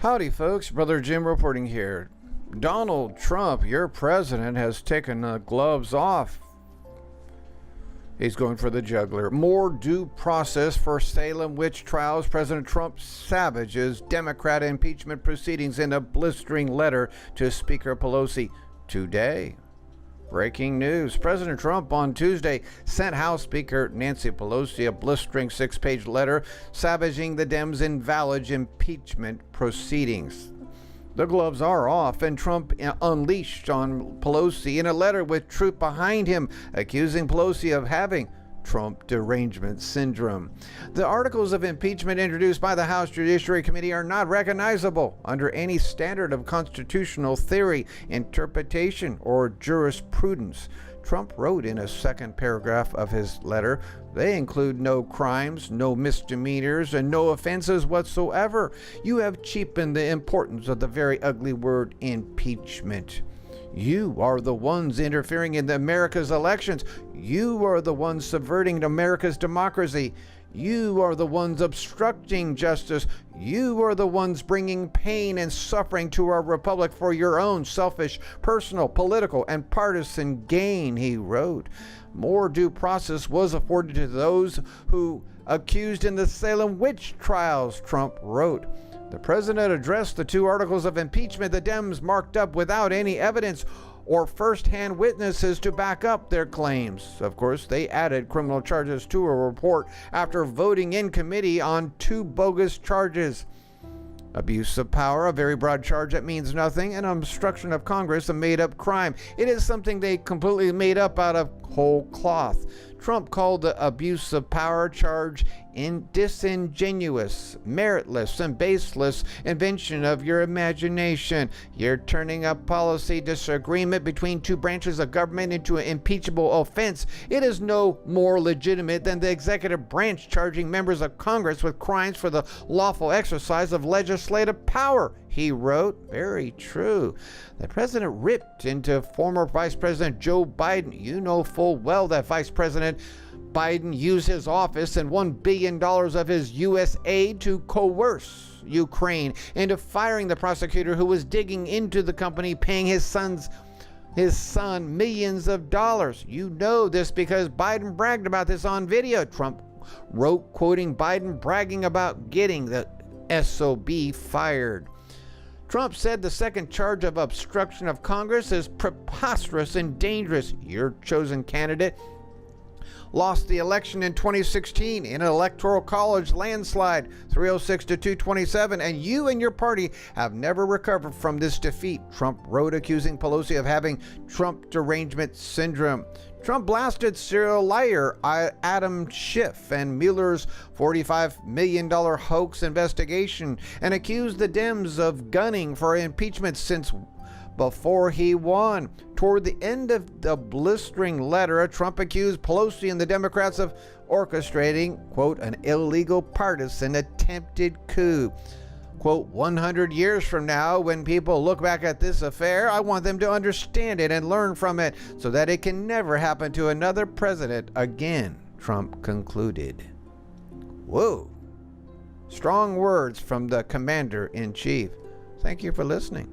Howdy folks, Brother Jim reporting here. Donald Trump, your president, has taken the gloves off. He's going for the jugular. More due process for Salem witch trials. President Trump savages Democrat impeachment proceedings in a blistering letter to Speaker Pelosi today. Breaking news. President Trump on Tuesday sent House Speaker Nancy Pelosi a blistering 6-page letter savaging the Dems' invalid impeachment proceedings. The gloves are off, and Trump unleashed on Pelosi in a letter with truth behind him, accusing Pelosi of having Trump derangement syndrome. The articles of impeachment introduced by the House Judiciary Committee are not recognizable under any standard of constitutional theory, interpretation, or jurisprudence. Trump wrote in a second paragraph of his letter, they include no crimes, no misdemeanors, and no offenses whatsoever. You have cheapened the importance of the very ugly word impeachment. You are the ones interfering in America's elections. You are the ones subverting America's democracy. You are the ones obstructing justice. You are the ones bringing pain and suffering to our republic for your own selfish, personal, political, and partisan gain, he wrote. More due process was afforded to those who accused in the Salem witch trials, Trump wrote. The president addressed the two articles of impeachment the Dems marked up without any evidence or first-hand witnesses to back up their claims. Of course, they added criminal charges to a report after voting in committee on two bogus charges. Abuse of power, a very broad charge that means nothing, and obstruction of Congress, a made-up crime. It is something they completely made up out of whole cloth. Trump called the abuse of power charge disingenuous, meritless, and baseless invention of your imagination. You're turning a policy disagreement between two branches of government into an impeachable offense. It is no more legitimate than the executive branch charging members of Congress with crimes for the lawful exercise of legislative power, he wrote. Very true. The president ripped into former Vice President Joe Biden. You know full well that Vice President Biden used his office and $1 billion of his U.S. aid to coerce Ukraine into firing the prosecutor who was digging into the company, paying his son millions of dollars. You know this because Biden bragged about this on video. Trump wrote, quoting Biden bragging about getting the SOB fired. Trump said the second charge of obstruction of Congress is preposterous and dangerous. Your chosen candidate lost the election in 2016 in an electoral college landslide, 306 to 227, and you and your party have never recovered from this defeat, Trump wrote, accusing Pelosi of having Trump derangement syndrome. Trump blasted serial liar Adam Schiff and Mueller's $45 million hoax investigation and accused the Dems of gunning for impeachment since before he won. Toward the end of the blistering letter, Trump accused Pelosi and the Democrats of orchestrating, quote, an illegal partisan attempted coup. Quote, 100 years from now, when people look back at this affair, I want them to understand it and learn from it so that it can never happen to another president again, Trump concluded. Whoa. Strong words from the commander-in-chief. Thank you for listening.